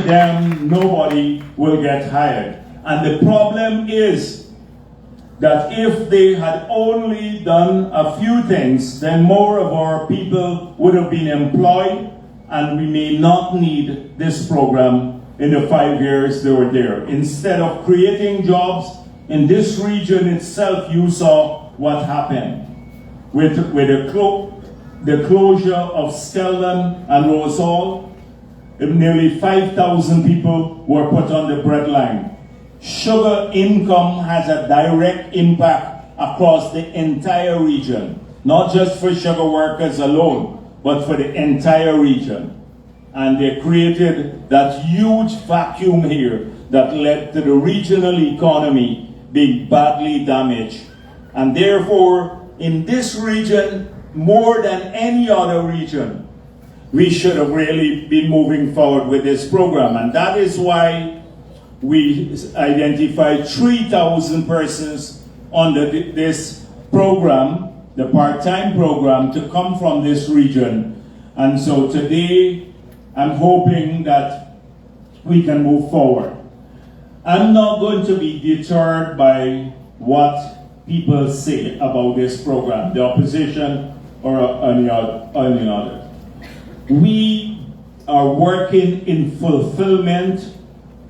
them, nobody will get hired. And the problem is that if they had only done a few things, then more of our people would have been employed, and we may not need this program in the 5 years they were there. Instead of creating jobs in this region itself, you saw what happened with the closure of Skeldon and Rose Hall. Nearly 5,000 people were put on the breadline. Sugar income has a direct impact across the entire region, not just for sugar workers alone, but for the entire region. And they created that huge vacuum here that led to the regional economy being badly damaged. And therefore, in this region, more than any other region, we should have really been moving forward with this program. And that is why we identified 3,000 persons under this program, the part-time program, to come from this region. And so today, I'm hoping that we can move forward. I'm not going to be deterred by what people say about this program, the opposition or any other. We are working in fulfillment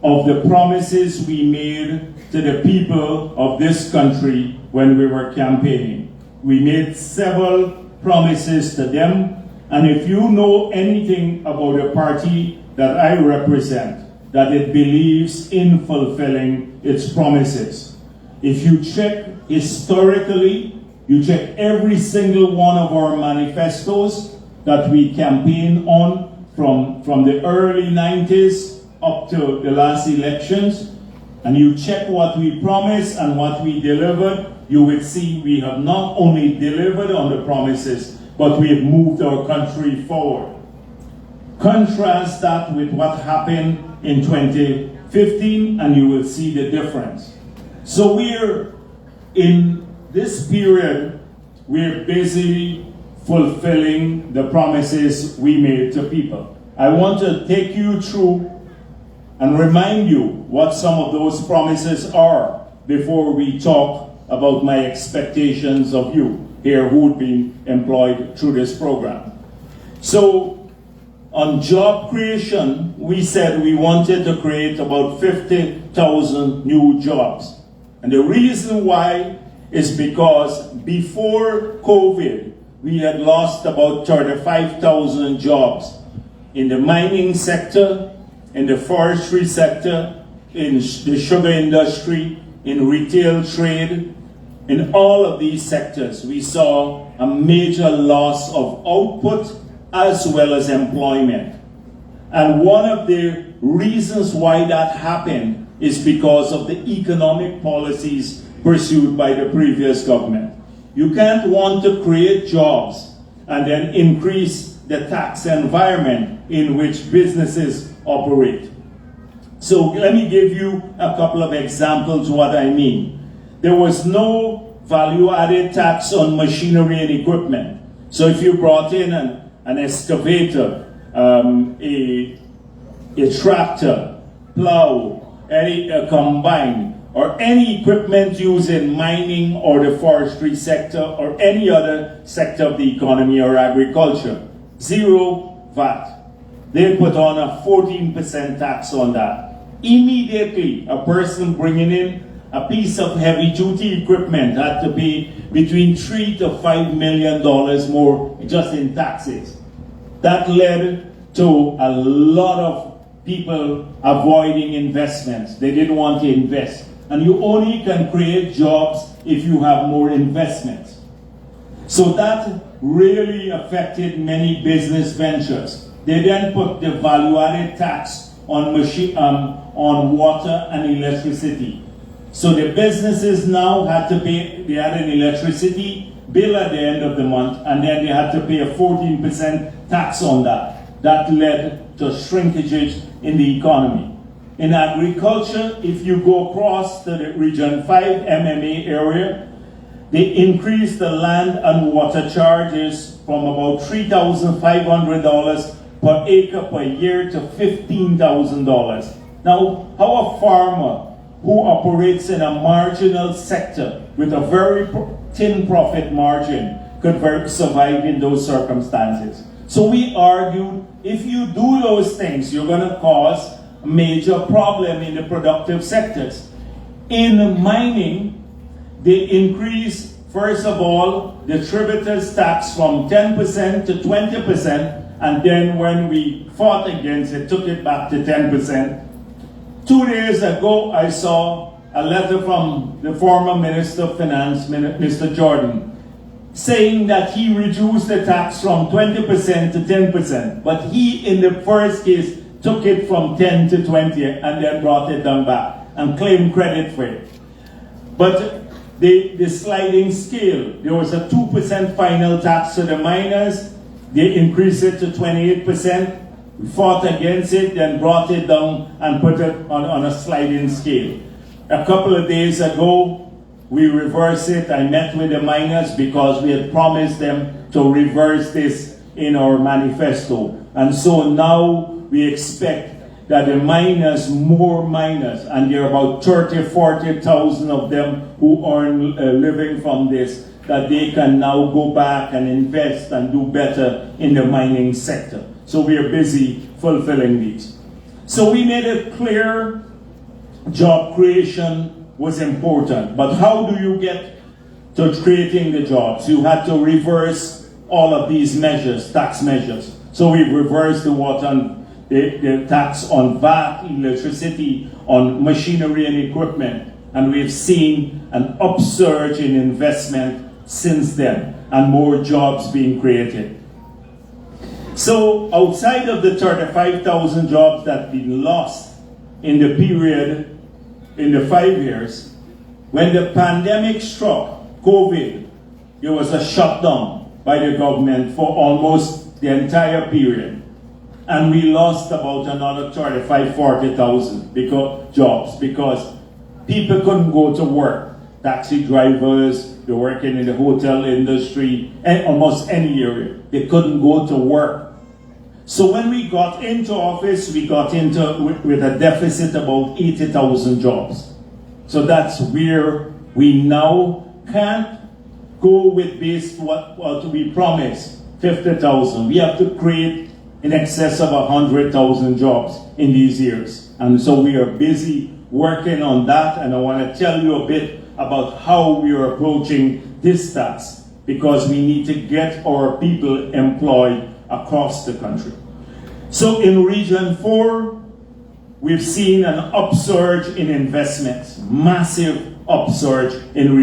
of the promises we made to the people of this country when we were campaigning. We made several promises to them, and if you know anything about a party that I represent, that it believes in fulfilling its promises. If you check historically, you check every single one of our manifestos that we campaigned on from the early 90s up to the last elections, and you check what we promised and what we delivered, you will see we have not only delivered on the promises, but we have moved our country forward. Contrast that with what happened in 2015, and you will see the difference. So we're in this period, we're busy fulfilling the promises we made to people. I want to take you through and remind you what some of those promises are before we talk about my expectations of you here who've been employed through this program. So on job creation, we said we wanted to create about 50,000 new jobs. And the reason why is because before COVID, we had lost about 35,000 jobs in the mining sector, in the forestry sector, in the sugar industry, in retail trade. In all of these sectors, we saw a major loss of output as well as employment. And one of the reasons why that happened is because of the economic policies pursued by the previous government. You can't want to create jobs and then increase the tax environment in which businesses operate. So let me give you a couple of examples of what I mean. There was no value-added tax on machinery and equipment. So if you brought in an excavator, a tractor, plow, a combine, or any equipment used in mining or the forestry sector or any other sector of the economy or agriculture, zero VAT. They put on a 14% tax on that. Immediately, a person bringing in a piece of heavy-duty equipment had to pay between $3 to $5 million more just in taxes. That led to a lot of people avoiding investments. They didn't want to invest. And you only can create jobs if you have more investments. So that really affected many business ventures. They then put the value-added tax on water and electricity. So the businesses now had to pay, they had an electricity bill at the end of the month, and then they had to pay a 14% tax on that. That led to shrinkages in the economy. In agriculture, if you go across to the Region 5 MMA area, they increased the land and water charges from about $3,500 per acre per year to $15,000. Now, how a farmer who operates in a marginal sector with a very thin profit margin could survive in those circumstances? So we argued, if you do those things, you're going to cause a major problem in the productive sectors. In mining, they increase, first of all, the tributers tax from 10% to 20%, and then when we fought against it, took it back to 10%. 2 days ago, I saw a letter from the former Minister of Finance, Mr. Jordan, saying that he reduced the tax from 20% to 10%, but he, in the first case, took it from 10 to 20 and then brought it down back and claimed credit for it. But the sliding scale, there was a 2% final tax to the miners, they increased it to 28%, we fought against it, then brought it down and put it on a sliding scale. A couple of days ago, we reversed it. I met with the miners because we had promised them to reverse this in our manifesto. And so now we expect that the miners, more miners, and there are about 30,000, 40,000 of them who earn a living from this, that they can now go back and invest and do better in the mining sector. So we are busy fulfilling these. So we made it clear job creation was important. But how do you get to creating the jobs? You had to reverse all of these measures, tax measures. So we've reversed the water and the tax on VAT, electricity, on machinery and equipment. And we've seen an upsurge in investment since then, and more jobs being created. So outside of the 35,000 jobs that have been lost in the period, in the 5 years, when the pandemic struck, COVID, there was a shutdown by the government for almost the entire period. And we lost about another 35,000, 40,000 jobs because people couldn't go to work. Taxi drivers, they're working in the hotel industry, and almost any area. They couldn't go to work. So when we got into office, we got into with a deficit about 80,000 jobs. So that's where we now can't go with this what we promised, 50,000. We have to create in excess of 100,000 jobs in these years. And so we are busy working on that, and I want to tell you a bit about how we are approaching this task, because we need to get our people employed across the country. So in Region 4, we've seen an upsurge in investments, massive upsurge in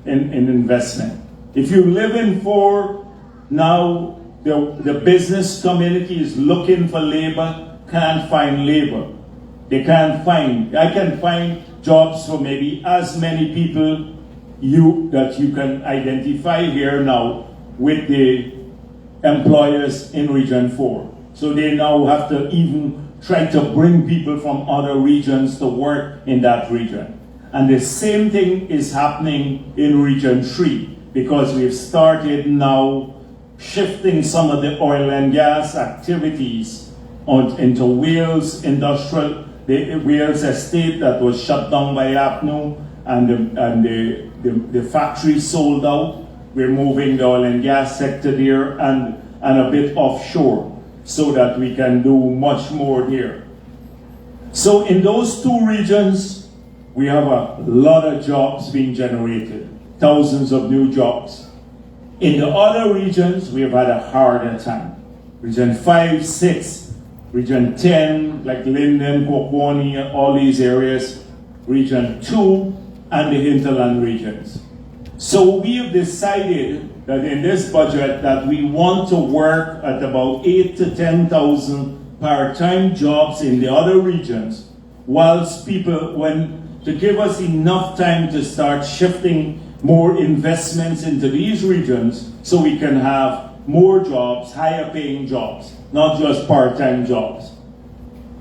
in investment. If you live in 4, now the business community is looking for labor, can't find labor. I can find jobs for maybe as many people that you can identify here now with the employers in Region 4. So they now have to even try to bring people from other regions to work in that region. And the same thing is happening in Region 3, because we've started now shifting some of the oil and gas activities into Wales industrial, the Wales estate that was shut down by APNO, and the factory sold out. We're moving the oil and gas sector there and a bit offshore, so that we can do much more here. So in those 2 regions, we have a lot of jobs being generated, thousands of new jobs. In the other regions, we have had a harder time. Region 5, 6, Region 10, like Linden, Kokwani, all these areas, Region 2, and the hinterland regions. So we have decided that in this budget that we want to work at about 8,000 to 10,000 part-time jobs in the other regions, whilst to give us enough time to start shifting more investments into these regions so we can have more jobs, higher paying jobs, not just part-time jobs.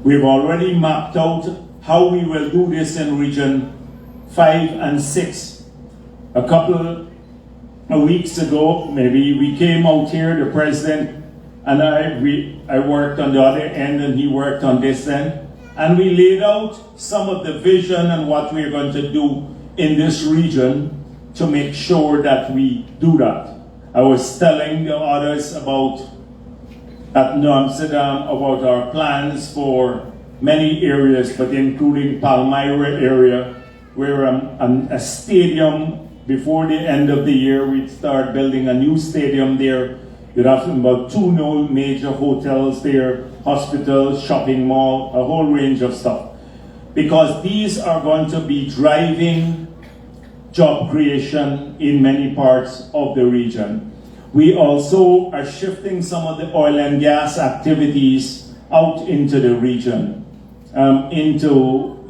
We've already mapped out how we will do this in Region 5 and 6. A couple of weeks ago, maybe, we came out here, the President and I worked on the other end and he worked on this end. And we laid out some of the vision and what we're going to do in this region to make sure that we do that. I was telling the others at New Amsterdam about our plans for many areas, but including Palmyra area, where a stadium, before the end of the year, we'd start building a new stadium there. You'd have about 2 new major hotels there, hospitals, shopping mall, a whole range of stuff. Because these are going to be driving job creation in many parts of the region. We also are shifting some of the oil and gas activities out into the region, into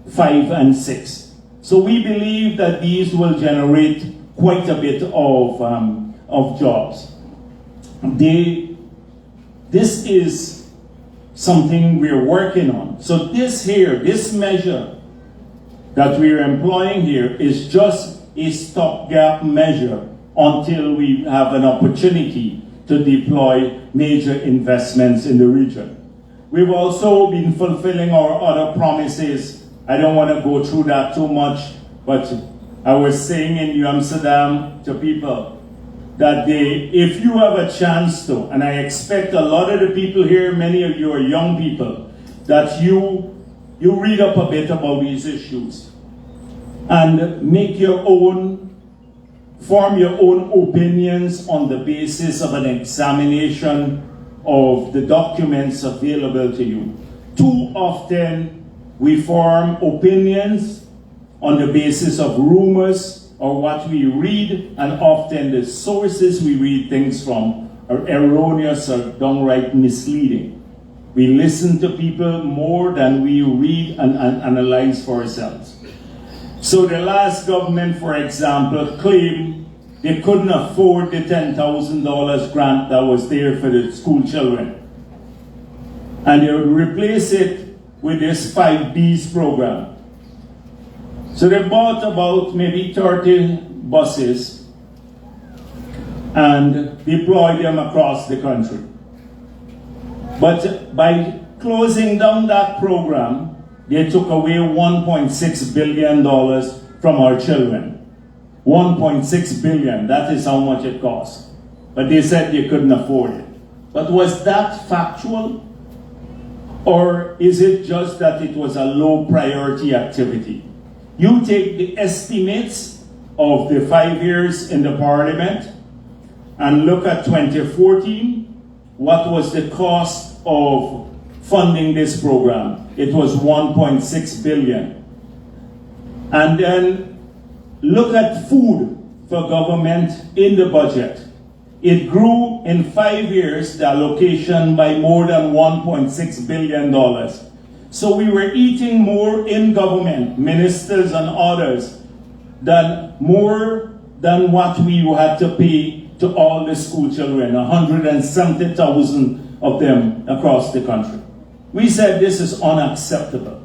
5 and 6. So we believe that these will generate quite a bit of jobs. This is something we're working on. So this measure that we're employing here is just a stopgap measure until we have an opportunity to deploy major investments in the region. We've also been fulfilling our other promises. I don't want to go through that too much, but I was saying in New Amsterdam to people that if you have a chance to, and I expect a lot of the people here, many of you are young people, that you read up a bit about these issues and form your own opinions on the basis of an examination of the documents available to you. Too often, we form opinions on the basis of rumors or what we read, and often the sources we read things from are erroneous or downright misleading. We listen to people more than we read and analyze for ourselves. So the last government, for example, claimed they couldn't afford the $10,000 grant that was there for the school children. And they would replace it with this 5Bs program. So they bought about maybe 30 buses and deployed them across the country. But by closing down that program, they took away $1.6 billion from our children. 1.6 billion, that is how much it cost. But they said they couldn't afford it. But was that factual? Or is it just that it was a low priority activity? You take the estimates of the 5 years in the parliament and look at 2014, what was the cost of funding this program? It was 1.6 billion. And then look at food for government in the budget. It grew in 5 years, the allocation, by more than $1.6 billion. So we were eating more in government, ministers and others, more than what we had to pay to all the school children, 170,000 of them across the country. We said this is unacceptable.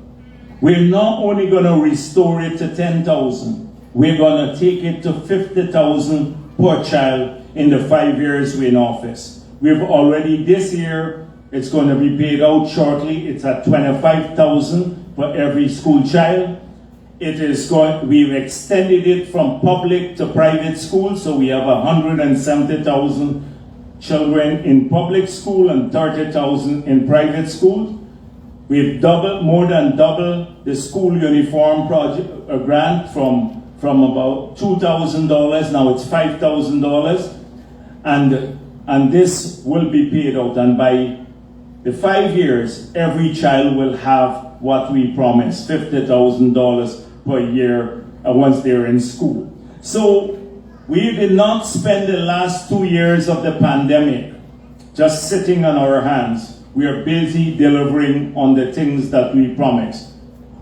We're not only going to restore it to 10,000, we're going to take it to 50,000 per child in the 5 years we're in office. We've already, this year, it's going to be paid out shortly. It's at 25,000 for every school child. We've extended it from public to private school, so we have 170,000 children in public school and 30,000 in private school. We've more than doubled the school uniform project grant from about $2,000, now it's $5,000, and this will be paid out. And by the 5 years, every child will have what we promised, $50,000 per year once they're in school. So we did not spend the last 2 years of the pandemic just sitting on our hands. We are busy delivering on the things that we promised.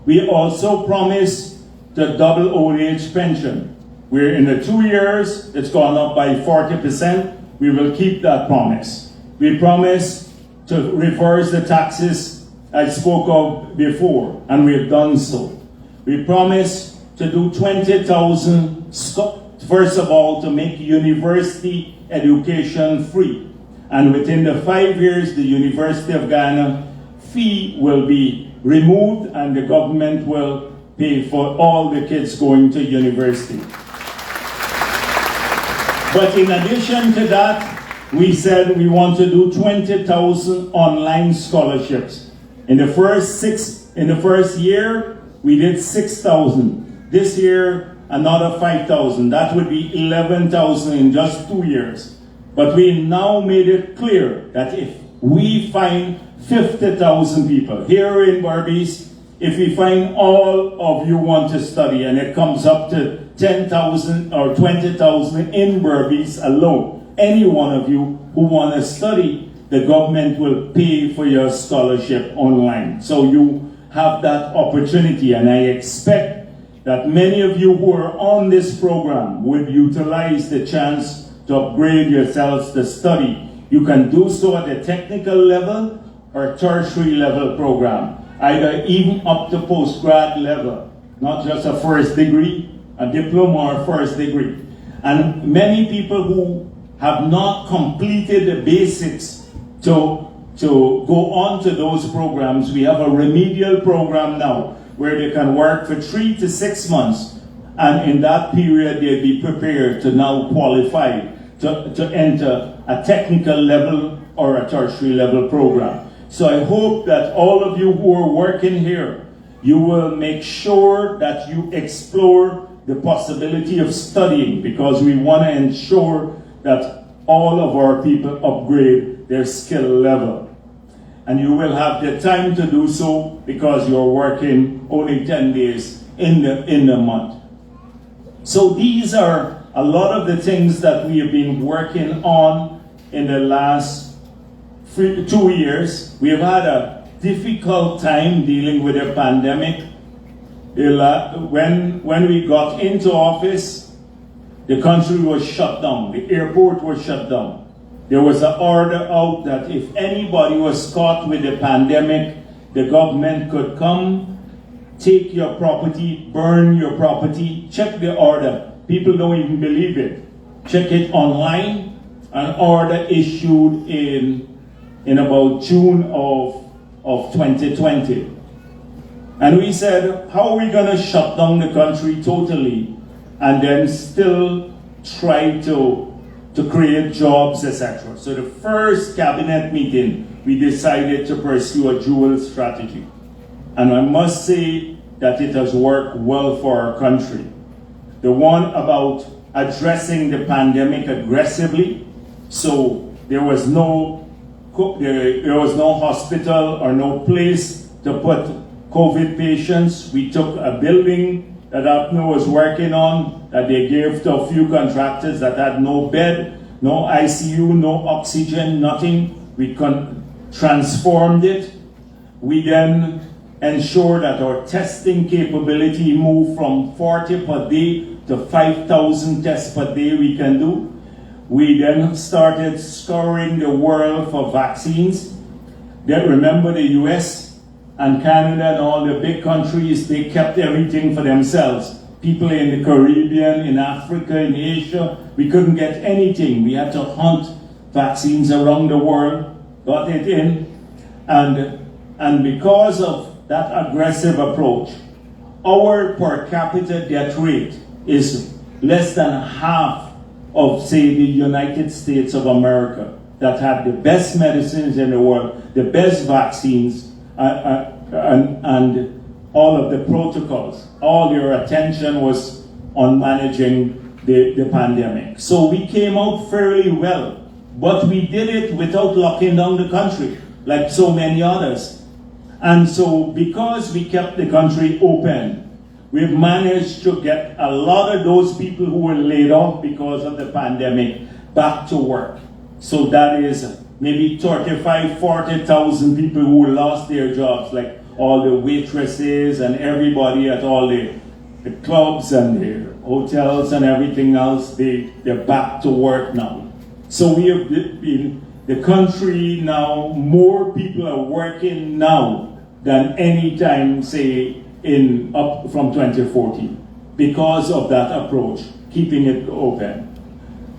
We also promised to double old age pension. We're in the 2 years, it's gone up by 40%. We will keep that promise. We promised to reverse the taxes I spoke of before, and we've done so. We promised to do 20,000, first of all, to make university education free. And within the 5 years, the University of Ghana fee will be removed and the government will pay for all the kids going to university. But in addition to that, we said we want to do 20,000 online scholarships. In the first year, we did 6,000. This year, another 5,000. That would be 11,000 in just 2 years. But we now made it clear that if we find 50,000 people here in Berbice, if we find all of you want to study and it comes up to 10,000 or 20,000 in Berbice alone, any one of you who want to study, the government will pay for your scholarship online. So you have that opportunity, and I expect that many of you who are on this program would utilize the chance to upgrade yourselves to study. You can do so at a technical level or tertiary level program, either even up to postgrad level, not just a first degree, a diploma or first degree. And many people who have not completed the basics to go on to those programs, we have a remedial program now where they can work for 3 to 6 months, and in that period they'll be prepared to now qualify to enter a technical level or a tertiary level program. So I hope that all of you who are working here, you will make sure that you explore the possibility of studying, because we want to ensure that all of our people upgrade their skill level. And you will have the time to do so because you're working only 10 days in the month. So these are a lot of the things that we have been working on in the last 2 years. We have had a difficult time dealing with the pandemic. When we got into office, the country was shut down. The airport was shut down. There was an order out that if anybody was caught with the pandemic, the government could come, take your property, burn your property. Check the order. People don't even believe it. Check it online. An order issued in about June of 2020. And we said, how are we going to shut down the country totally and then still try to create jobs, etc.? So the first cabinet meeting, we decided to pursue a dual strategy. And I must say that it has worked well for our country. The one about addressing the pandemic aggressively, so there was no hospital or no place to put COVID patients. We took a building that APNO was working on, that they gave to a few contractors that had no bed, no ICU, no oxygen, nothing. We transformed it. We then ensured that our testing capability moved from 40 per day to 5,000 tests per day we can do. We then started scouring the world for vaccines. Remember the US and Canada and all the big countries, they kept everything for themselves. People in the Caribbean, in Africa, in Asia, we couldn't get anything. We had to hunt vaccines around the world, got it in. And because of that aggressive approach, our per capita death rate is less than half of, say, the United States of America, that had the best medicines in the world, the best vaccines, and all of the protocols. All your attention was on managing the pandemic. So we came out fairly well, but we did it without locking down the country, like so many others. And so because we kept the country open, we've managed to get a lot of those people who were laid off because of the pandemic back to work. So that is maybe 35,000, 40,000 people who lost their jobs, like all the waitresses and everybody at all the clubs and the hotels and everything else. They're back to work now. So we have been, the country now, more people are working now than any time, say, up from 2014, because of that approach, keeping it open.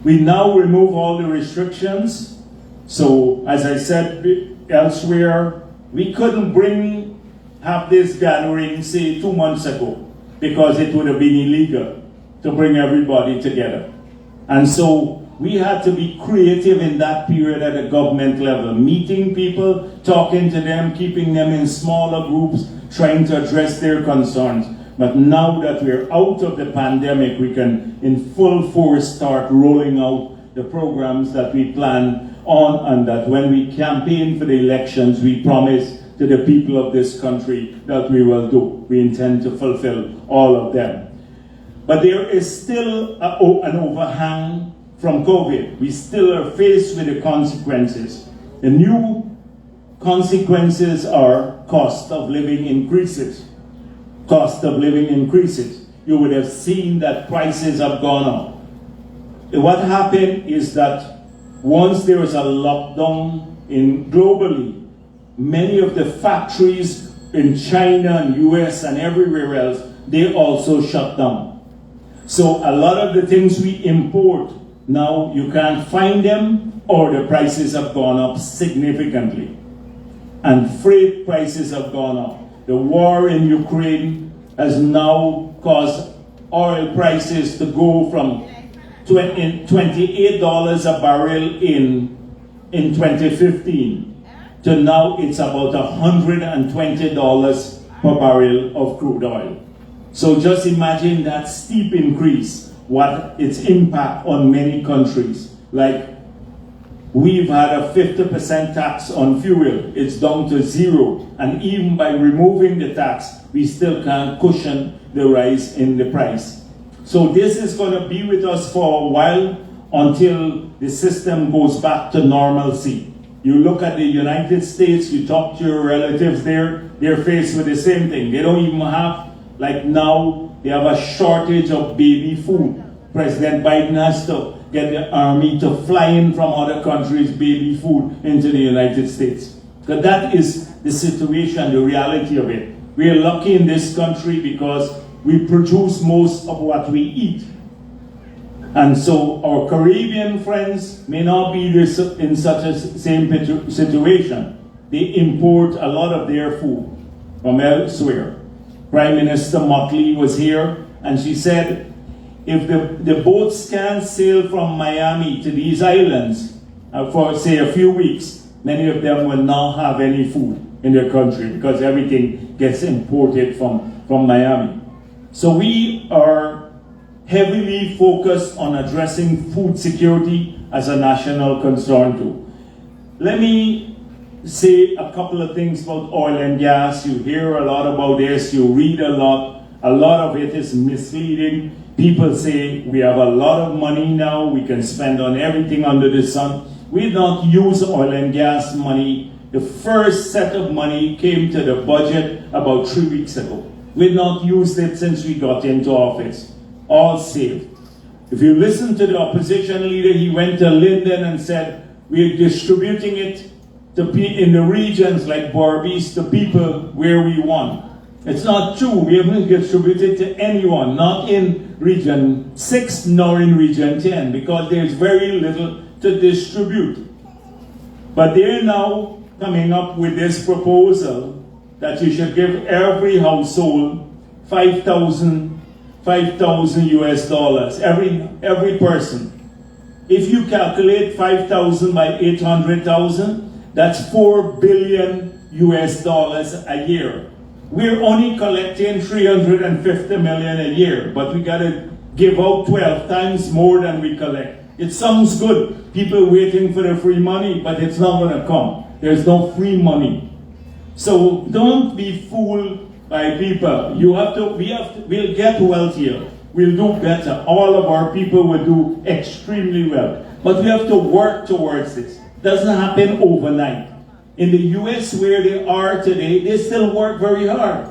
We now remove all the restrictions. So, as I said elsewhere, we couldn't have this gathering, say, 2 months ago, because it would have been illegal to bring everybody together. And so we had to be creative in that period at a government level, meeting people, talking to them, keeping them in smaller groups, trying to address their concerns. But now that we're out of the pandemic, we can in full force start rolling out the programs that we planned on, and that when we campaign for the elections, we promise to the people of this country that we will do. We intend to fulfill all of them. But there is still an overhang from COVID. We still are faced with the consequences. The new consequences are cost of living increases. Cost of living increases. You would have seen that prices have gone up. What happened is that once there was a lockdown globally, many of the factories in China and US and everywhere else, they also shut down. So a lot of the things we import now, you can't find them, or the prices have gone up significantly. And freight prices have gone up. The war in Ukraine has now caused oil prices to go from $28 a barrel in 2015 to now it's about $120 per barrel of crude oil. So just imagine that steep increase, what its impact on many countries. Like, we've had a 50% tax on fuel. It's down to 0. And even by removing the tax, we still can't cushion the rise in the price. So this is going to be with us for a while until the system goes back to normalcy. You look at the United States, you talk to your relatives there, they're faced with the same thing. They don't even have, like now, they have a shortage of baby food. President Biden has to get the army to fly in from other countries baby food into the United States. Because that is the situation, the reality of it. We are lucky in this country because we produce most of what we eat. And so our Caribbean friends may not be in such a same situation. They import a lot of their food from elsewhere. Prime Minister Motley was here, and she said, if the boats can't sail from Miami to these islands for, say, a few weeks, many of them will not have any food in their country because everything gets imported from Miami. So we are heavily focused on addressing food security as a national concern too. Let me say a couple of things about oil and gas. You hear a lot about this, you read a lot of it is misleading. People say we have a lot of money now, we can spend on everything under the sun. We don't use oil and gas money. The first set of money came to the budget about 3 weeks ago. We've not used it since we got into office. All saved. If you listen to the opposition leader, he went to Linden and said, we're distributing it in the regions like Barbies to people where we want. It's not true. We haven't distributed to anyone, not in Region 6 nor in Region 10, because there's very little to distribute. But they're now coming up with this proposal that you should give every household $5,000 US dollars, every person. If you calculate 5,000 by 800,000, that's 4 billion US dollars a year. We're only collecting 350 million a year, but we gotta give out 12 times more than we collect. It sounds good. People waiting for the free money, but it's not gonna come. There's no free money. So don't be fooled by people. We'll get wealthier. We'll do better. All of our people will do extremely well. But we have to work towards this. It doesn't happen overnight. In the US where they are today, they still work very hard.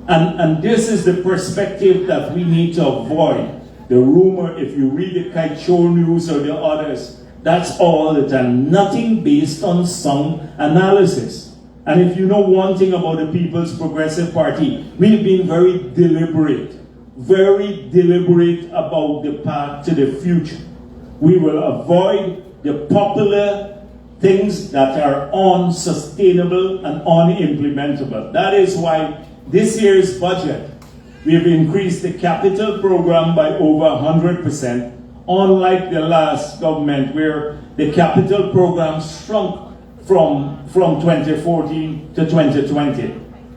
And this is the perspective that we need to avoid. The rumor, if you read the Kite Show News or the others, that's all the time. Nothing based on sound analysis. And if you know one thing about the People's Progressive Party, we've been very deliberate about the path to the future. We will avoid the popular things that are unsustainable and unimplementable. That is why this year's budget, we have increased the capital program by over 100%, unlike the last government where the capital program shrunk from 2014 to 2020.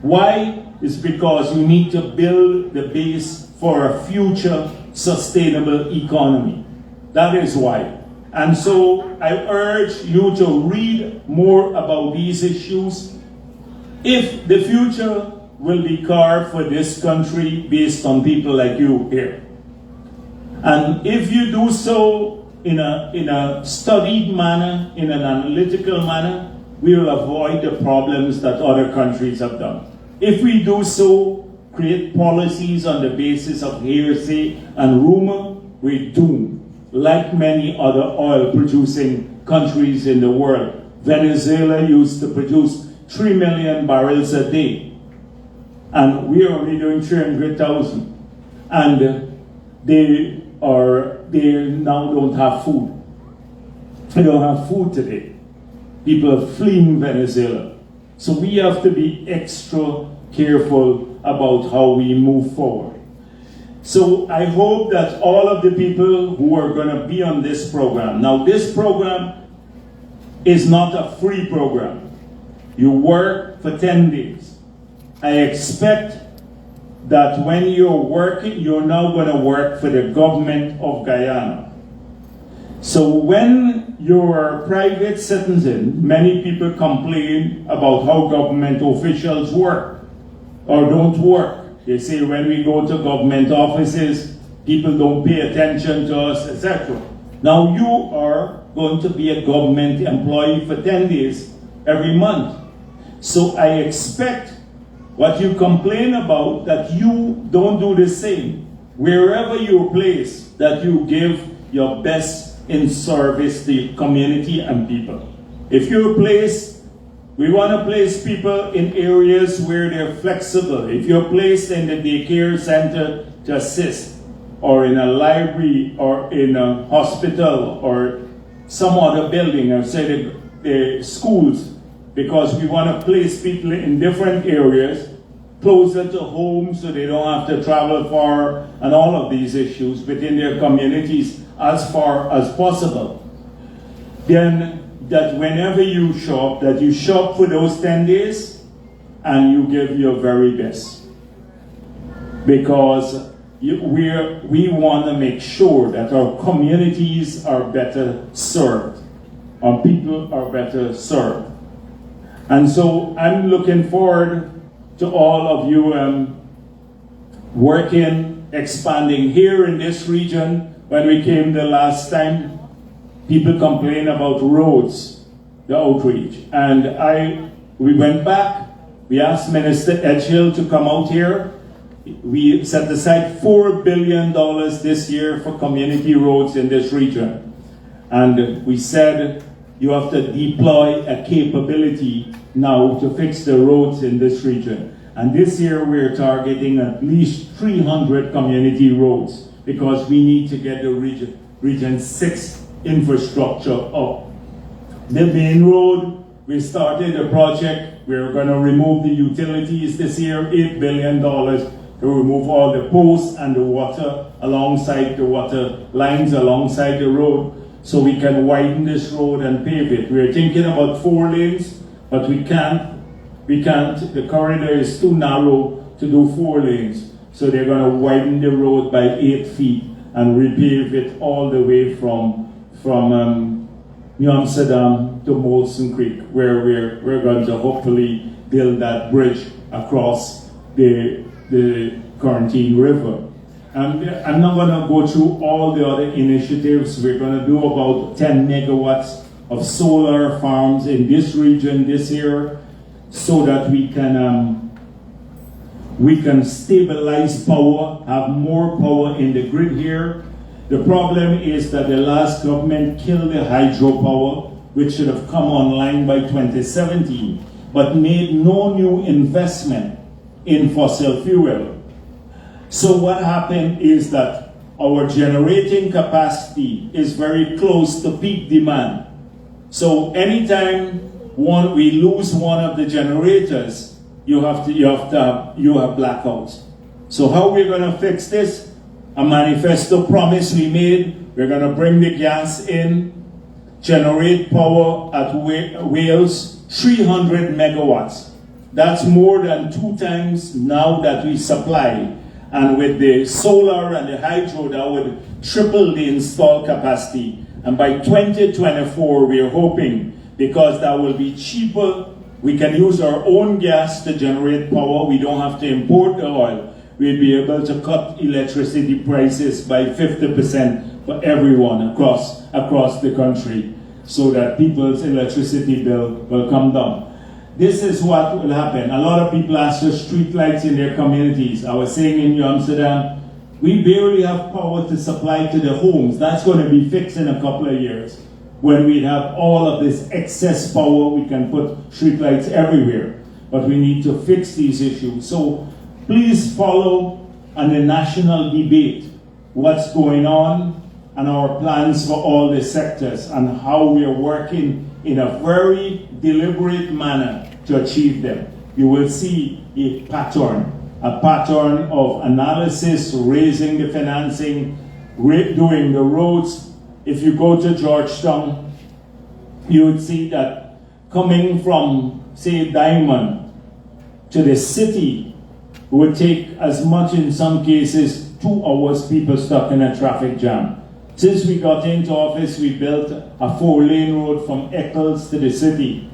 Why? It's because you need to build the base for a future sustainable economy. That is why. And so I urge you to read more about these issues. If the future will be carved for this country based on people like you here. And if you do so in a studied manner, in an analytical manner, we will avoid the problems that other countries have done. If we do so, create policies on the basis of hearsay and rumor, we're doomed, like many other oil-producing countries in the world. Venezuela used to produce 3 million barrels a day, and we are only doing 300,000. And they now don't have food. They don't have food today. People are fleeing Venezuela. So we have to be extra careful about how we move forward. So I hope that all of the people who are going to be on this program, now this program is not a free program. You work for 10 days. I expect that when you're working, you're now going to work for the government of Guyana. So when you're a private citizen, many people complain about how government officials work or don't work. They say when we go to government offices, people don't pay attention to us, etc. Now you are going to be a government employee for 10 days every month. So I expect what you complain about, that you don't do the same. Wherever you're placed, that you give your best in service to the community and people. If you're placed, we want to place people in areas where they're flexible. If you're placed in the daycare center to assist, or in a library, or in a hospital, or some other building, or say the schools, because we want to place people in different areas, closer to home so they don't have to travel far, and all of these issues within their communities as far as possible. Then that whenever you shop, that you shop for those 10 days and you give your very best. Because we want to make sure that our communities are better served, our people are better served. And so I'm looking forward to all of you working, expanding here in this region. When we came the last time, people complained about roads, the outreach. And we went back, we asked Minister Edgehill to come out here. We set aside $4 billion this year for community roads in this region. And we said, you have to deploy a capability now to fix the roads in this region. And this year we're targeting at least 300 community roads because we need to get the region 6 infrastructure up. The main road, we started a project. We're going to remove the utilities this year, $8 billion to remove all the posts and the water alongside the water lines alongside the road so we can widen this road and pave it. We're thinking about 4 lanes, but we can't, the corridor is too narrow to do 4 lanes. So they're going to widen the road by 8 feet and repave it all the way from New Amsterdam to Molson Creek, where we're going to hopefully build that bridge across the Quarantine River. And I'm not going to go through all the other initiatives. We're going to do about 10 megawatts of solar farms in this region this year so that we can stabilize power, have more power in the grid here. The problem is that the last government killed the hydropower, which should have come online by 2017, but made no new investment in fossil fuel. So what happened is that our generating capacity is very close to peak demand. So anytime we lose one of the generators, you have blackouts. So how we're going to fix this? A manifesto promise we made. We're going to bring the gas in, generate power at Wales, 300 megawatts. That's more than 2 times now that we supply. And with the solar and the hydro, that would triple the installed capacity. And by 2024, we are hoping, because that will be cheaper, we can use our own gas to generate power. We don't have to import the oil. We'll be able to cut electricity prices by 50% for everyone across the country, so that people's electricity bill will come down. This is what will happen. A lot of people ask for street lights in their communities. I was saying in New Amsterdam, we barely have power to supply to the homes. That's going to be fixed in a couple of years. When we have all of this excess power, we can put street lights everywhere. But we need to fix these issues. So please follow on the national debate what's going on and our plans for all the sectors and how we are working in a very deliberate manner to achieve them. You will see a pattern of analysis, raising the financing, doing the roads. If you go to Georgetown, you would see that coming from, say, Diamond to the city would take as much, in some cases, 2 hours, people stuck in a traffic jam. Since we got into office, we built a 4-lane road from Eccles to the city.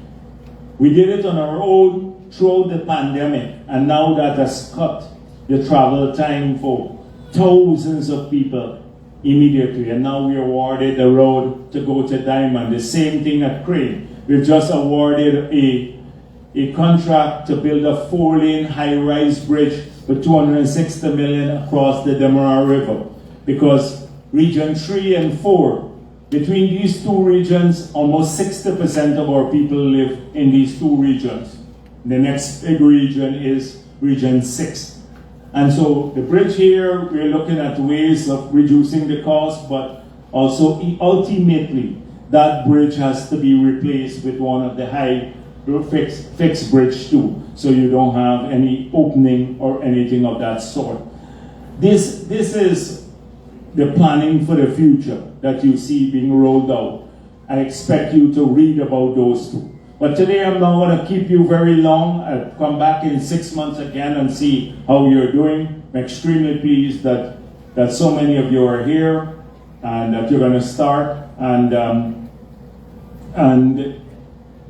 We did it on our own throughout the pandemic, and now that has cut the travel time for thousands of people immediately. And now we awarded the road to go to Diamond. The same thing at Crane. We've just awarded a contract to build a 4-lane high-rise bridge for $260 million across the Demerara River, because Region 3 and 4, between these 2 regions, almost 60% of our people live in these 2 regions. The next big region is Region 6. And so the bridge here, we're looking at ways of reducing the cost, but also ultimately that bridge has to be replaced with one of the high fixed bridge too, so you don't have any opening or anything of that sort. This is the planning for the future that you see being rolled out. I expect you to read about those too. But today I'm not going to keep you very long. I'll come back in 6 months again and see how you're doing. I'm extremely pleased that so many of you are here and that you're going to start. And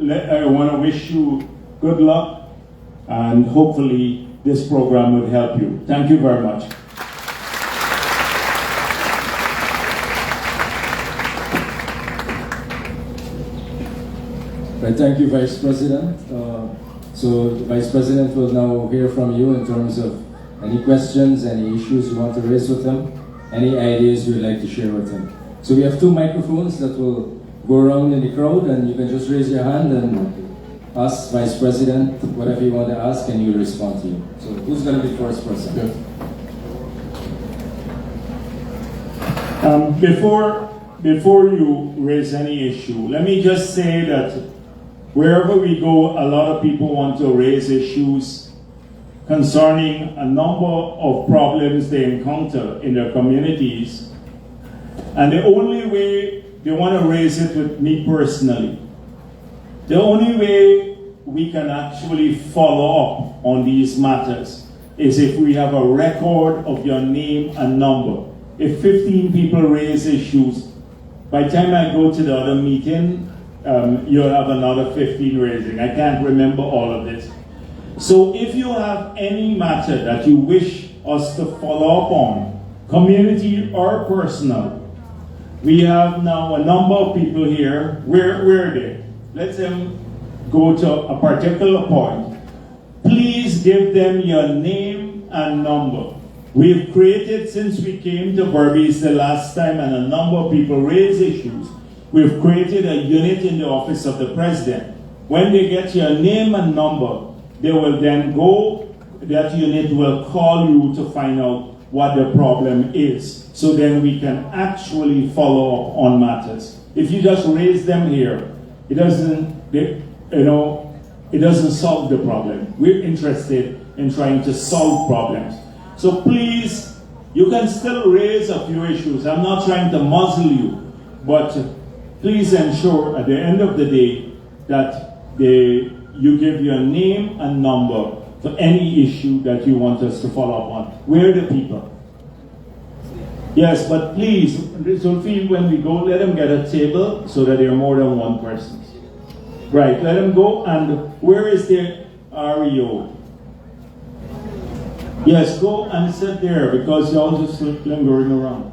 I want to wish you good luck, and hopefully this program will help you. Thank you very much. Right, thank you, Vice President. So the Vice President will now hear from you in terms of any questions, any issues you want to raise with him, any ideas you would like to share with him. So we have 2 microphones that will go around in the crowd, and you can just raise your hand and ask Vice President whatever you want to ask, and he'll respond to you. So who's going to be first person? Before you raise any issue, let me just say that wherever we go, a lot of people want to raise issues concerning a number of problems they encounter in their communities. And the only way they want to raise it with me personally, the only way we can actually follow up on these matters is if we have a record of your name and number. If 15 people raise issues, by the time I go to the other meeting, you'll have another 15 raising. I can't remember all of this. So if you have any matter that you wish us to follow up on, community or personal, we have now a number of people here. Where are they? Let them go to a particular point. Please give them your name and number. We've created, since we came to Berbice the last time and a number of people raised issues, we've created a unit in the office of the president. When they get your name and number, they will then go, that unit will call you to find out what the problem is. So then we can actually follow up on matters. If you just raise them here, it doesn't, it doesn't solve the problem. We're interested in trying to solve problems. So please, you can still raise a few issues. I'm not trying to muzzle you, but please ensure at the end of the day that you give your name and number for any issue that you want us to follow up on. We're the people. Yes, but please, Zulfi, when we go, let them get a table so that there are more than one person. Right, let them go. And where is the REO? Yes, go and sit there because y'all just lingering around.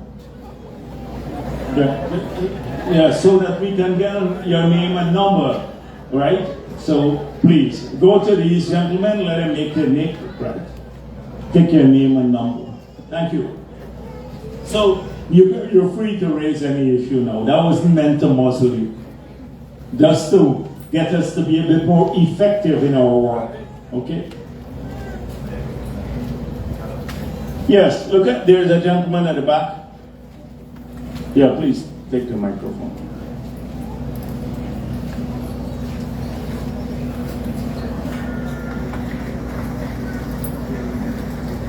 Yeah, so that we can get your name and number, right? So please, go to these gentlemen, let them make your name, right? Take your name and number. Thank you. So you're free to raise any issue now. That wasn't meant to muzzle you. Just to get us to be a bit more effective in our work. Okay? Yes, look at, there's a gentleman at the back. Yeah, please take the microphone.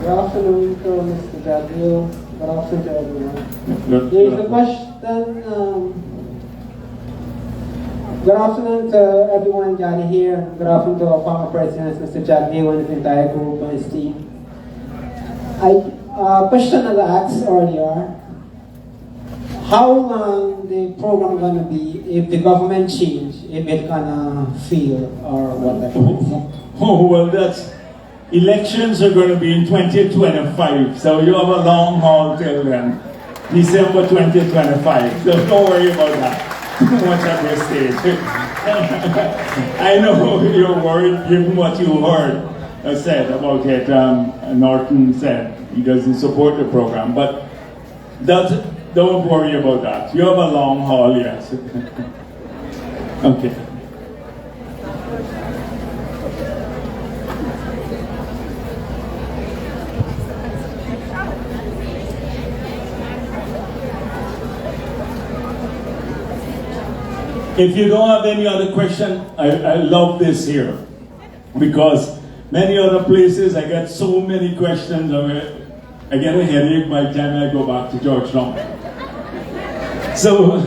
Good afternoon to Mr. Jagdeo. Good afternoon to everyone. There is a question. Good afternoon to everyone gathered here. Good afternoon to our former president, Mr. Jagdeo, and his entire group and his team. Question that I asked earlier: how long the program gonna be if the government change, if it gonna fail or whatever? Oh well, that's. Elections are going to be in 2025, so you have a long haul till then. December 2025, so don't worry about that too much at this stage. I know you're worried given what you heard said about it. Norton said he doesn't support the program, but don't worry about that. You have a long haul, yes. Okay. If you don't have any other question, I love this here. Because many other places, I get so many questions. I get a headache by the time I go back to Georgetown. So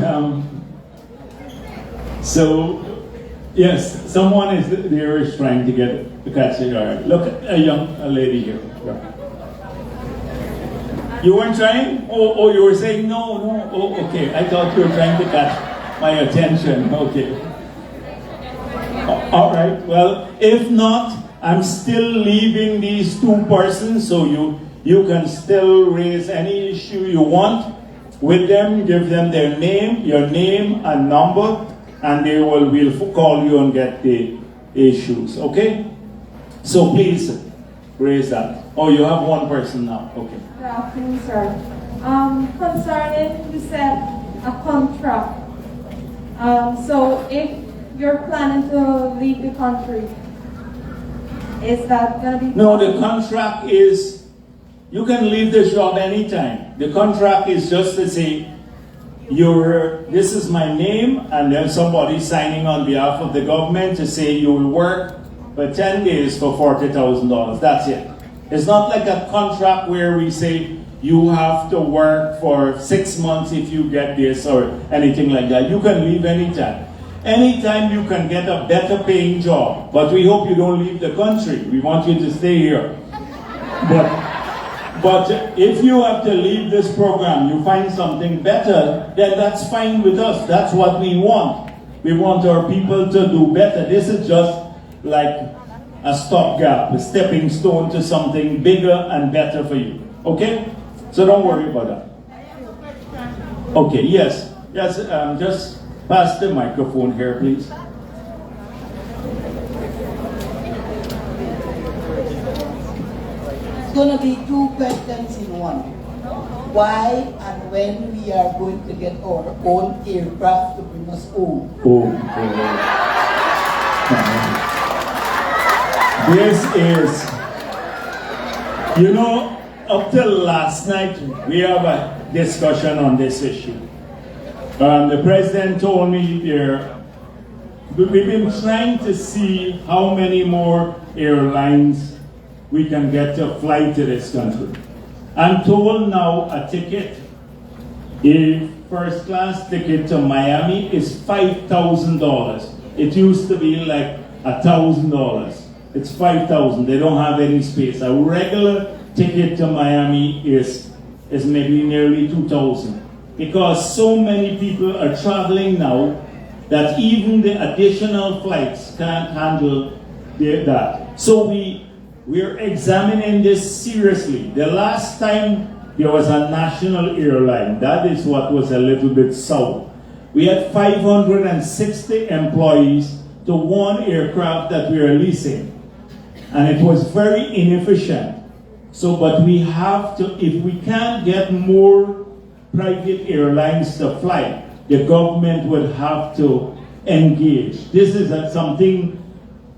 yes, someone is trying to get the catch it. All right. Look at a lady here. You weren't trying? Oh, you were saying no. Oh, okay. I thought you were trying to catch my attention. Okay. All right. Well, if not, I'm still leaving these two persons, so you can still raise any issue you want with them. Give them their name, your name and number, and they will call you and get the issues. Okay. So please raise that. Oh, you have one person now. Okay. Good afternoon, sir. Concerning, you said a contract. So if you're planning to leave the country, is that going to be... No, the contract is, you can leave the job anytime. The contract is just to say, this is my name, and then somebody signing on behalf of the government to say you will work for 10 days for $40,000. That's it. It's not like a contract where we say, you have to work for 6 months if you get this or anything like that. You can leave anytime. Anytime you can get a better paying job. But we hope you don't leave the country. We want you to stay here. But if you have to leave this program, you find something better, then that's fine with us. That's what we want. We want our people to do better. This is just like a stopgap, a stepping stone to something bigger and better for you. Okay? So don't worry about that. Okay, yes. Just pass the microphone here, please. It's going to be two questions in one. Why and when we are going to get our own aircraft to bring us home? This is, up till last night, we have a discussion on this issue. The president told me we've been trying to see how many more airlines we can get to fly to this country. I'm told now a ticket, a first class ticket to Miami is $5,000. It used to be like $1,000. It's $5,000. They don't have any space. A regular ticket to Miami is maybe nearly $2,000. Because so many people are traveling now that even the additional flights can't handle that. So we're examining this seriously. The last time there was a national airline, that is what was a little bit sour. We had 560 employees to one aircraft that we are leasing. And it was very inefficient. So, but we have to, if we can't get more private airlines to fly, the government would have to engage. This is something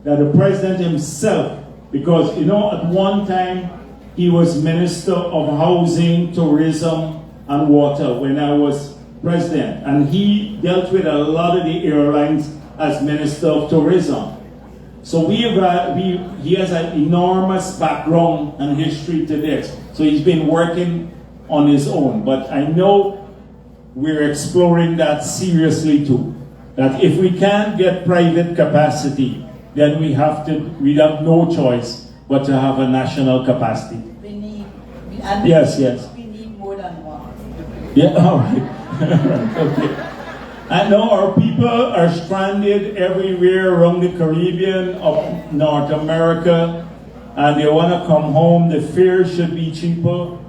that the president himself, because you know at one time he was Minister of Housing, Tourism and Water when I was president, and he dealt with a lot of the airlines as Minister of Tourism. So he has an enormous background and history to this. So he's been working on his own. But I know we're exploring that seriously too. That if we can't get private capacity, then we have no choice but to have a national capacity. Yes. We need more than one. Yeah, all right. Okay. I know our people are stranded everywhere around the Caribbean, up North America, and they want to come home. The fare should be cheaper,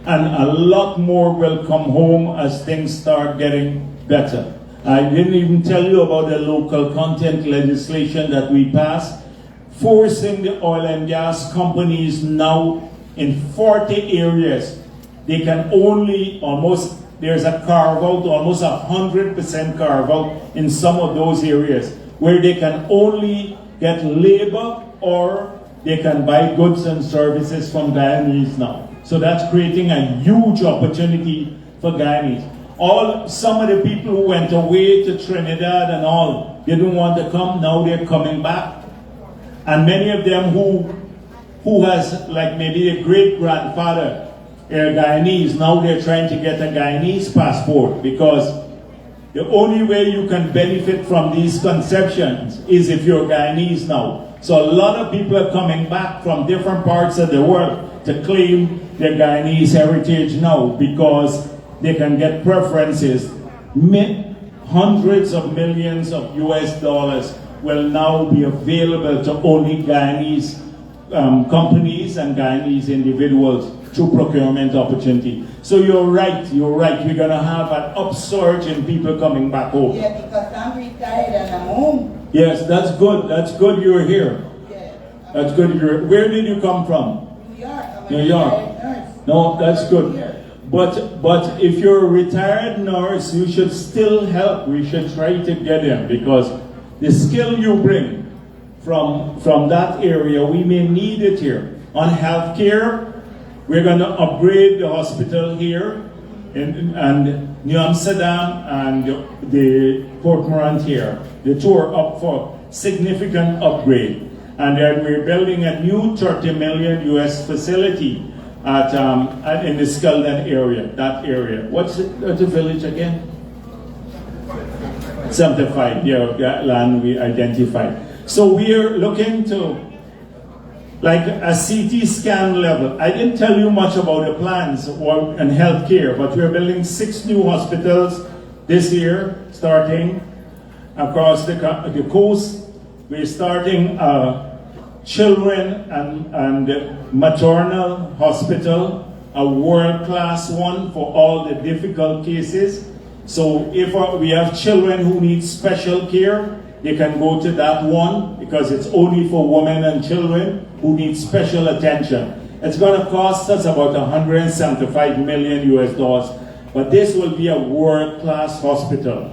and a lot more will come home as things start getting better. I didn't even tell you about the local content legislation that we passed, forcing the oil and gas companies now in 40 areas. They can only there's a carve-out, almost 100% carve-out in some of those areas, where they can only get labor or they can buy goods and services from Guyanese now. So that's creating a huge opportunity for Guyanese. Some of the people who went away to Trinidad and all, they didn't want to come, now they're coming back. And many of them who has, like maybe a great-grandfather, Guyanese, now they're trying to get a Guyanese passport, because the only way you can benefit from these conceptions is if you're Guyanese now. So a lot of people are coming back from different parts of the world to claim their Guyanese heritage now, because they can get preferences. Hundreds of millions of US dollars will now be available to only Guyanese companies and Guyanese individuals through procurement opportunity. So you're right. We're going to have an upsurge in people coming back home. Yeah, because I'm retired and I'm home. Yes, that's good. That's good you're here. Yeah. That's good you're. Where did you come from? New York. I'm New a York. retired nurse. No, that's good. But if you're a retired nurse, you should still help. We should try to get in, because the skill you bring from that area, we may need it here. On healthcare, we're going to upgrade the hospital here and New Amsterdam and the Port Morant here. The two are up for significant upgrade. And then we're building a new 30 million US facility in the Skeldon area, that area. What's the village again? 75, yeah, that land we identified. So we're looking to like a CT scan level. I didn't tell you much about the plans and healthcare, but we're building 6 new hospitals this year, starting across the coast. We're starting a children and maternal hospital, a world-class one for all the difficult cases. So if we have children who need special care, they can go to that one, because it's only for women and children who need special attention. It's going to cost us about 175 million US dollars, but this will be a world-class hospital.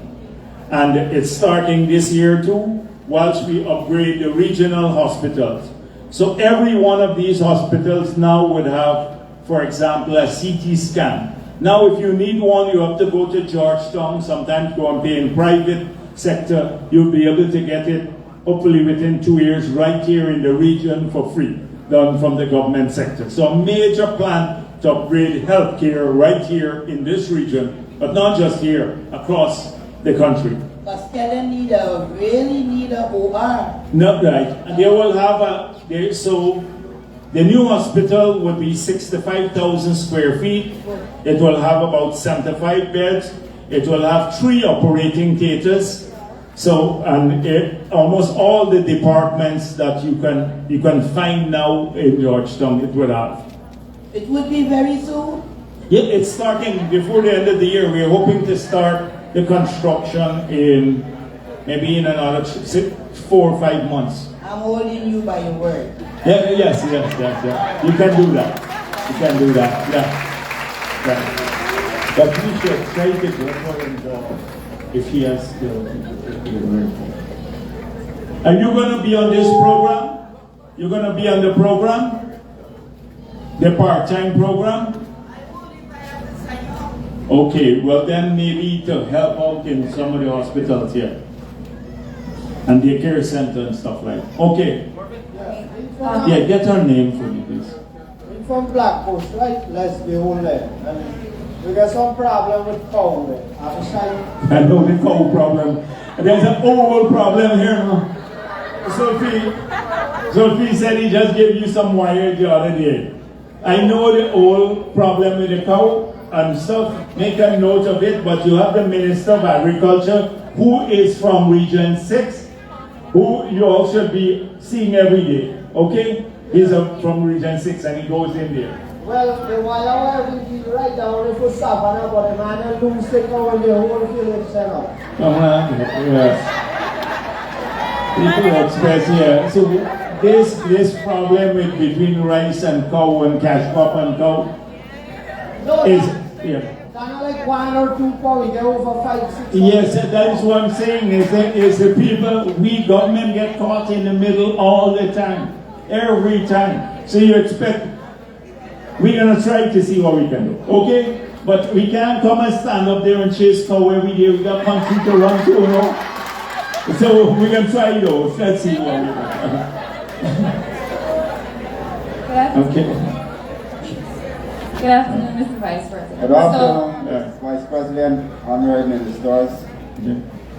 And it's starting this year too, whilst we upgrade the regional hospitals. So every one of these hospitals now would have, for example, a CT scan. Now if you need one, you have to go to Georgetown, sometimes go and pay in private sector, you'll be able to get it hopefully within 2 years right here in the region for free, done from the government sector. So a major plan to upgrade healthcare right here in this region, but not just here, across the country. But still really need a OR. Not right. And they will have so the new hospital would be 65,000 square feet. It will have about 75 beds. It will have 3 operating theaters. So, and almost all the departments that you can find now in Georgetown, it will have. It would be very soon. Yeah, it's starting before the end of the year. We're hoping to start the construction in maybe in another 4 or 5 months. I'm holding you by your word. Yeah, yes. You can do that. You can do that. Yeah. But we should try to get more involved if he has still. Are you going to be on this program? You're going to be on the program? The part-time program? Okay, well then maybe to help out in some of the hospitals here. And the care center and stuff like that. Okay. Yeah, get her name for me, please. I'm from Black Coast, right? Let's be all there. And we got some problem with cow there. I know the cow problem. There's an old problem here now. Sophie said he just gave you some wire the other day. I know the old problem with the cow and stuff. Make a note of it, but you have the Minister of Agriculture who is from Region 6, who you all should be seeing every day. Okay? He's from Region 6 and he goes in there. Well, the wire will be right down the foot savannah, but the man will lose the cow and the whole village set up. Yes. People express here. So this problem with between rice and cow and cash crop and cow is Not like 1 or 2 cow, we get over 5, 6. Yes, that is what I'm saying. Is the people, we government get caught in the middle all the time, every time. So you expect, we're gonna try to see what we can do, okay? But we can't come and stand up there and chase cow every day. We got country to run to, you know. So we're gonna try those. Let's see what we can do. Okay. Good afternoon, Mr. Vice President. Good afternoon, Vice President, honorary ministers.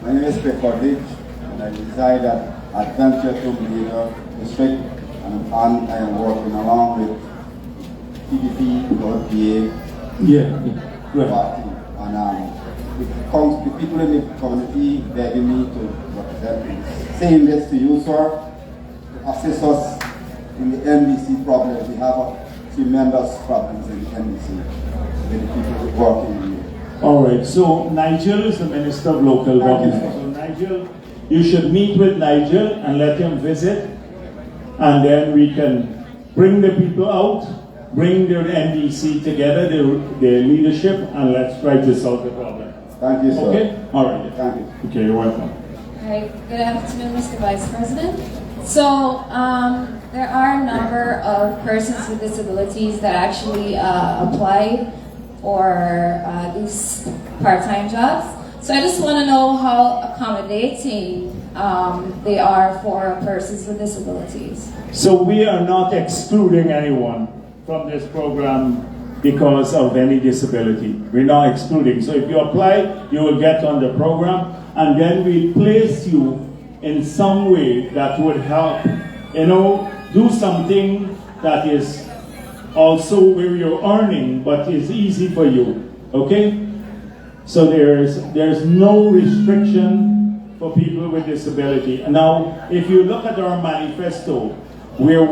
My name is Pekordich, and I reside at Adventure to Leader District, and I am working along with PDP, Right. party, and the people in the community begging me to represent me. Saying this to you, sir, to assist us in the NBC problem. We have tremendous problems in the NBC with the people working here. All right, so Nigel is the Minister of Local Government. So Nigel, you should meet with Nigel and let him visit, and then we can bring the people out, bring the NDC together, the leadership, and let's try to solve the problem. Thank you, sir. Okay? All right. Thank you. Okay, you're welcome. All right, good afternoon, Mr. Vice President. So, there are a number of persons with disabilities that actually apply for these part-time jobs. So I just want to know how accommodating they are for persons with disabilities. So we are not excluding anyone from this program because of any disability. We're not excluding. So if you apply, you will get on the program, and then we place you in some way that would help, do something that is also where you're earning, but is easy for you, okay? So there's no restriction for people with disability. Now, if you look at our manifesto, we're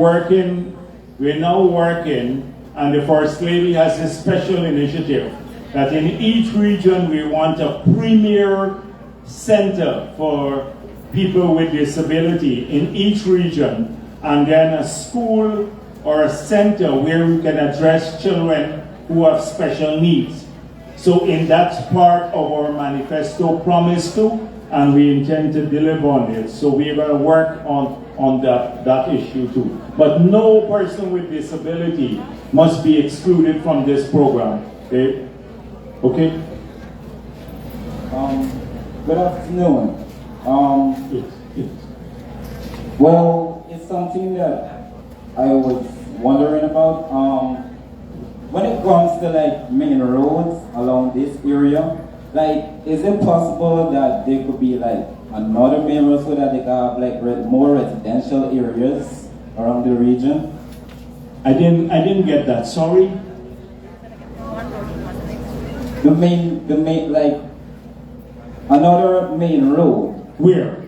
now working, and the First Lady has a special initiative that in each region we want a premier center for people with disability in each region, and then a school or a center where we can address children who have special needs. So in that part of our manifesto promise to, and we intend to deliver on it. So we're going to work on that issue too. But no person with disability must be excluded from this program. Okay? Good afternoon. Well, it's something that I was wondering about. When it comes to like main roads along this area, like, is it possible that there could be like another main road so that they can have like more residential areas around the region? I didn't get that. Sorry. The main, like another main road. Where?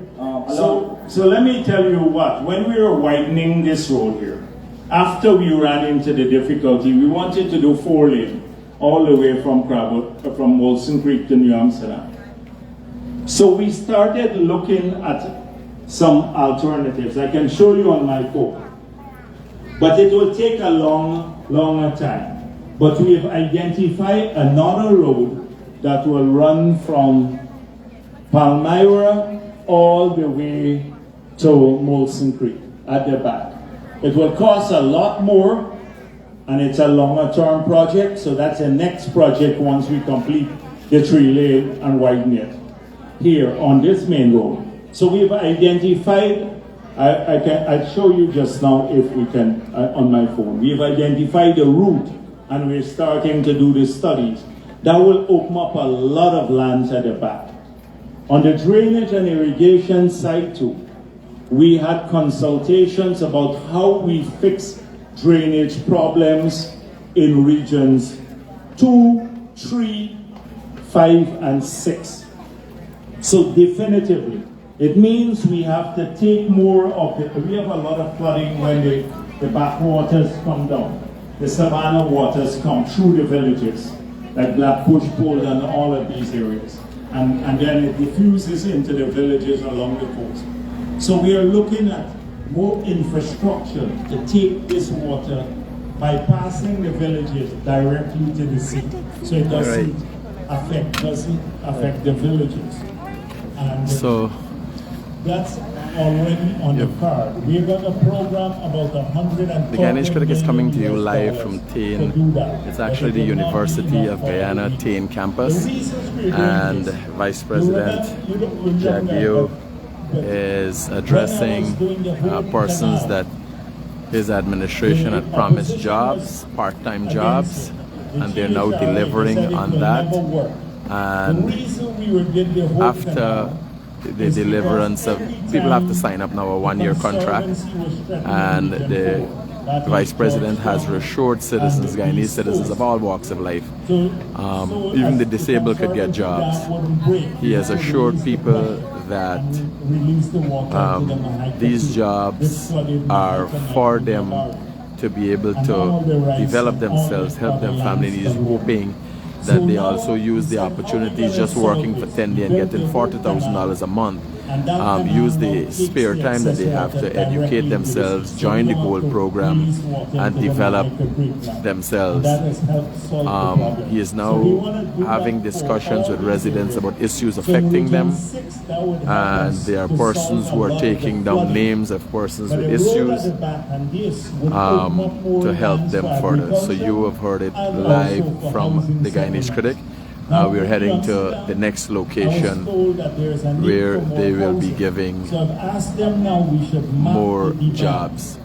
So let me tell you what. When we were widening this road here, after we ran into the difficulty, we wanted to do 4-lane all the way from Molson Creek to New Amsterdam. So we started looking at some alternatives. I can show you on my phone. But it will take a longer time. But we have identified another road that will run from Palmyra all the way to Molson Creek at the back. It will cost a lot more, and it's a longer term project, so that's the next project once we complete the 3-lane and widen it here on this main road. So we've identified, I'll show you just now if we can on my phone. We've identified the route, and we're starting to do the studies. That will open up a lot of lands at the back. On the drainage and irrigation side too, we had consultations about how we fix drainage problems in regions 2, 3, 5, and 6. So definitively, it means we have to take more of the, we have a lot of flooding when the backwaters come down. The savanna waters come through the villages, like Black Bush Pole and all of these areas. And then it diffuses into the villages along the coast. So we are looking at more infrastructure to take this water bypassing the villages directly to the sea. So it doesn't affect the villages. And so that's already on the card. We've got a program about 100. The Guyanese Critic is coming to you live from Tain. It's actually the University of Guyana Tain campus, and Vice President Jagdeo is addressing persons that his administration had promised jobs, part-time jobs, and they're now delivering on that. And after the deliverance of, people have to sign up now a 1-year contract, and the Vice President has reassured citizens, Guyanese citizens of all walks of life, even the disabled could get jobs. He has assured people that these jobs are for them to be able to develop themselves, help their families. He's hoping that they also use the opportunities just working for 10 days and getting $40,000 a month. Use the spare time that they have to educate themselves, join the GOLD program, and develop themselves. He is now having discussions with residents about issues affecting them, and there are persons who are taking down names of persons with issues to help them further. So you have heard it live from the Guyanese Critic. We're heading to the next location where they will be giving more jobs.